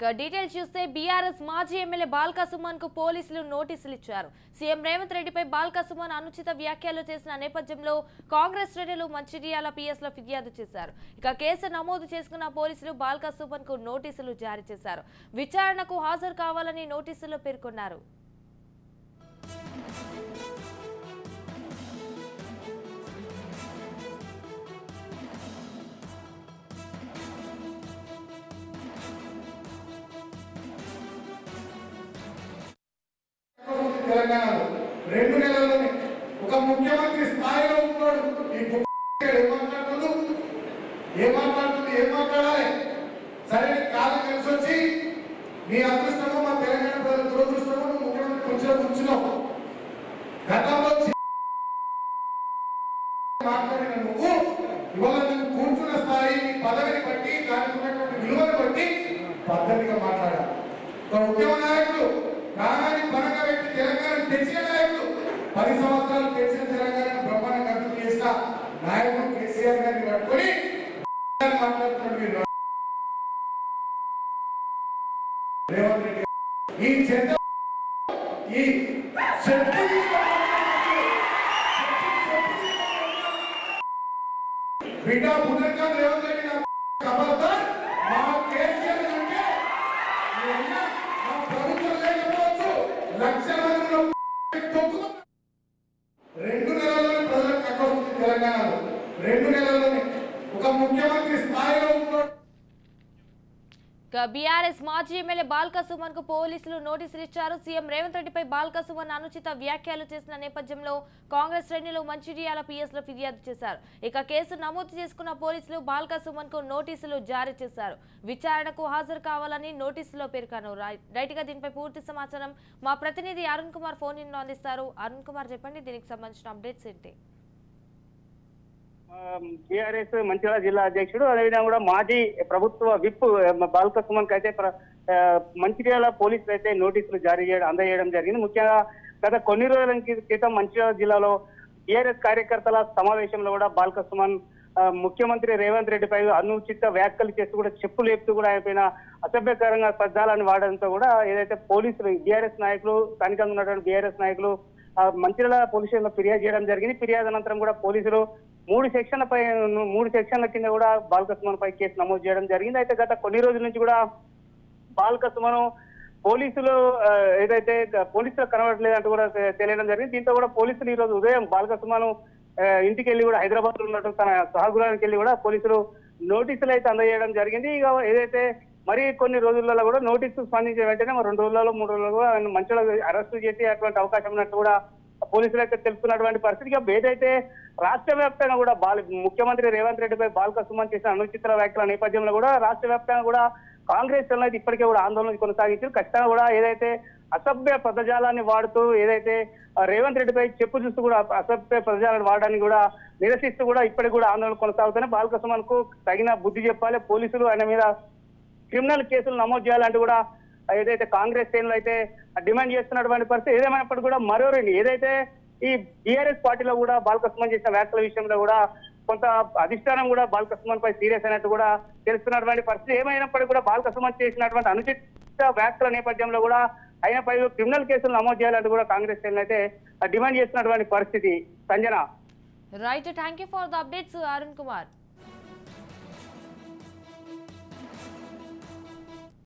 Details చూస్తే BRS మాజీ MLA Balka Suman కు పోలీసులు నోటీసులు ఇచ్చారు. సీఎం రేవంత్ రెడ్డిపై బాల్కా సుమన్ అనుచిత వ్యాఖ్యలు చేసిన నేపథ్యంలో కాంగ్రెస్ శ్రేణులు మంచిర్యాల పిఎస్ లో ఫిర్యాదు చేశారు. ఇక కేసు నమోదు చేసుకున్న పోలీసులు బాల్కా సుమన్ కు నోటీసులు జారీ చేశారు. విచారణకు హాజరు కావాలని నోటీసుల్లో పేర్కొన్నారు. తెలంగాణలో 2 నెలల్లోనే ఒక ముఖ్యమంత్రి స్థాయిలో ఉన్నాడు. ఏం మాట్లాడాలి సరే కాదు కలిసి వచ్చి నీ అదృష్టమో మా తెలంగాణ ప్రజల దురదృష్టమో ముఖ్యమంత్రి కొంచెం కూర్చున్నావు. గతంలో మాట్లాడిన నువ్వు ఇవాళ నువ్వు కూర్చున్న స్థాయి నీ పదవిని బట్టి దానికి ఉన్నటువంటి విలువను బట్టి పద్ధతిగా మాట్లాడాలి. ఒక ఉద్యమ నాయకులు ప్రాణాన్ని పరంగా పెట్టి తెలంగాణ తెచ్చిన నాయకులు 10 సంవత్సరాలు తెచ్చిన తెలంగాణను బ్రహ్మాండంగా అభివృద్ధి చేసిన నాయకులు కేసీఆర్ గారిని పట్టుకొని మాట్లాడుతున్నాడు. మీరు రేవంత్ రెడ్డి ఈ చెత్త ఈ బిడ్డ పునర్కాన్ రేవంత్ రెడ్డి ఖబర్దార్ మా కేసీఆర్ అంటే మా ప్రభుత్వం లేకపోవచ్చు. లక్షల మందిలో 2 నెలల్లోనే ప్రజలకు అక్కడ తెలంగాణలో 2 నెలల్లోనే ఒక ముఖ్యమంత్రి స్థాయిలో ఉన్నాడు. బీఆర్ఎస్ మాజీ ఎమ్మెల్యే బాల్కా సుమన్ కు పోలీసులు నోటీసులు ఇచ్చారు. సీఎం రేవంత్ రెడ్డిపై బాల్కా సుమన్ అనుచిత వ్యాఖ్యలు చేసిన నేపథ్యంలో కాంగ్రెస్ శ్రేణులు మంచిర్యాల పిఎస్ లో ఫిర్యాదు చేశారు. ఇక కేసు నమోదు చేసుకున్న పోలీసులు బాల్కా సుమన్ కు నోటీసులు జారీ చేశారు. విచారణకు హాజరు కావాలని నోటీసులో పేర్కొన్నారు. రైట్ గా దీనిపై పూర్తి సమాచారం మా ప్రతినిధి అరుణ్ కుమార్ ఫోన్ ఇన్ లో అందిస్తారు. అరుణ్ కుమార్ చెప్పండి, దీనికి సంబంధించిన అప్డేట్స్ ఏంటి? టీఆర్ఎస్ మంచిర్యాల జిల్లా అధ్యక్షుడు అదేవిధంగా కూడా మాజీ ప్రభుత్వ విప్ బాల్కా సుమన్ కి అయితే మంచిర్యాల పోలీసులు అయితే నోటీసులు అందజేయడం జరిగింది. ముఖ్యంగా గత కొన్ని రోజుల క్రితం మంచిర్యాల జిల్లాలో టీఆర్ఎస్ కార్యకర్తల సమావేశంలో కూడా బాల్కా సుమన్ ముఖ్యమంత్రి రేవంత్ రెడ్డిపై అనుచిత వ్యాఖ్యలు చేస్తూ కూడా చెప్పులు లేపుతూ కూడా ఆయన అసభ్యకరంగా పదాలను వాడడంతో కూడా ఏదైతే పోలీసులు బీఆర్ఎస్ నాయకులు స్థానికంగా ఉన్నటువంటి బీఆర్ఎస్ నాయకులు మంచిర్యాల పోలీస్ స్టేషన్ లో ఫిర్యాదు చేయడం జరిగింది. ఫిర్యాదు అనంతరం కూడా పోలీసులు 3 సెక్షన్ల కింద కూడా బాల్కా సుమన్ పై కేసు నమోదు చేయడం జరిగింది. అయితే గత కొన్ని రోజుల నుంచి కూడా బాల్కా సుమన్ పోలీసులు ఏదైతే పోలీసులు కనబడలేదంటూ కూడా తెలియడం జరిగింది. దీంతో కూడా పోలీసులు ఈ రోజు ఉదయం బాల్కా సుమన్ ఇంటికి వెళ్ళి కూడా హైదరాబాద్ లో ఉన్నట్టు తన సహగృహానికి వెళ్ళి కూడా పోలీసులు నోటీసులు అయితే అందజేయడం జరిగింది. ఇక ఏదైతే మరి కొన్ని రోజులలో కూడా నోటీసు స్పందించిన వెంటనే 2 రోజులలో 3 రోజులలో కూడా మంచిగా అరెస్టు చేసి అటువంటి అవకాశం ఉన్నట్టు కూడా పోలీసులు అయితే తెలుపుతున్నటువంటి పరిస్థితి. ఏదైతే రాష్ట్ర వ్యాప్తంగా కూడా ముఖ్యమంత్రి రేవంత్ రెడ్డిపై బాల్కా సుమన్ చేసిన అనుచిత వ్యాఖ్యల నేపథ్యంలో కూడా రాష్ట్ర వ్యాప్తంగా కూడా కాంగ్రెస్ అయితే ఇప్పటికే కూడా ఆందోళన కొనసాగించారు. ఖచ్చితంగా కూడా ఏదైతే అసభ్య పదజాలాన్ని వాడుతూ ఏదైతే రేవంత్ రెడ్డిపై చెప్పు చూస్తూ కూడా అసభ్య పదజాలాన్ని వాడడానికి కూడా నిరసిస్తూ కూడా ఇప్పటికి కూడా ఆందోళన కొనసాగుతున్నాయి. బాల్కా సుమన్ కు తగిన బుద్ధి చెప్పాలి, పోలీసులు ఆయన మీద క్రిమినల్ కేసులు నమోదు చేయాలంటూ కూడా ఏదైతే కాంగ్రెస్ శ్రేణులు అయితే డిమాండ్ చేస్తున్నటువంటి పరిస్థితి. ఏదేమైనప్పటికీ కూడా మరో ఏదైతే ఈ బీఆర్ఎస్ పార్టీలో కూడా బాల్కా సుమన్ చేసిన వ్యాఖ్యల విషయంలో కూడా కొంత అధిష్టానం కూడా బాల్కా సుమన్ పై సీరియస్ అయినట్టు కూడా తెలుస్తున్నటువంటి పరిస్థితి. ఏమైనప్పటికీ కూడా బాల్కా సుమన్ చేసినటువంటి అనుచిత వ్యాఖ్యల నేపథ్యంలో కూడా ఆయనపై క్రిమినల్ కేసులు నమోదు చేయాలంటూ కూడా కాంగ్రెస్ శ్రేణులు అయితే డిమాండ్ చేస్తున్నటువంటి పరిస్థితి. Sanjana, right, thank you for the updates Arun Kumar.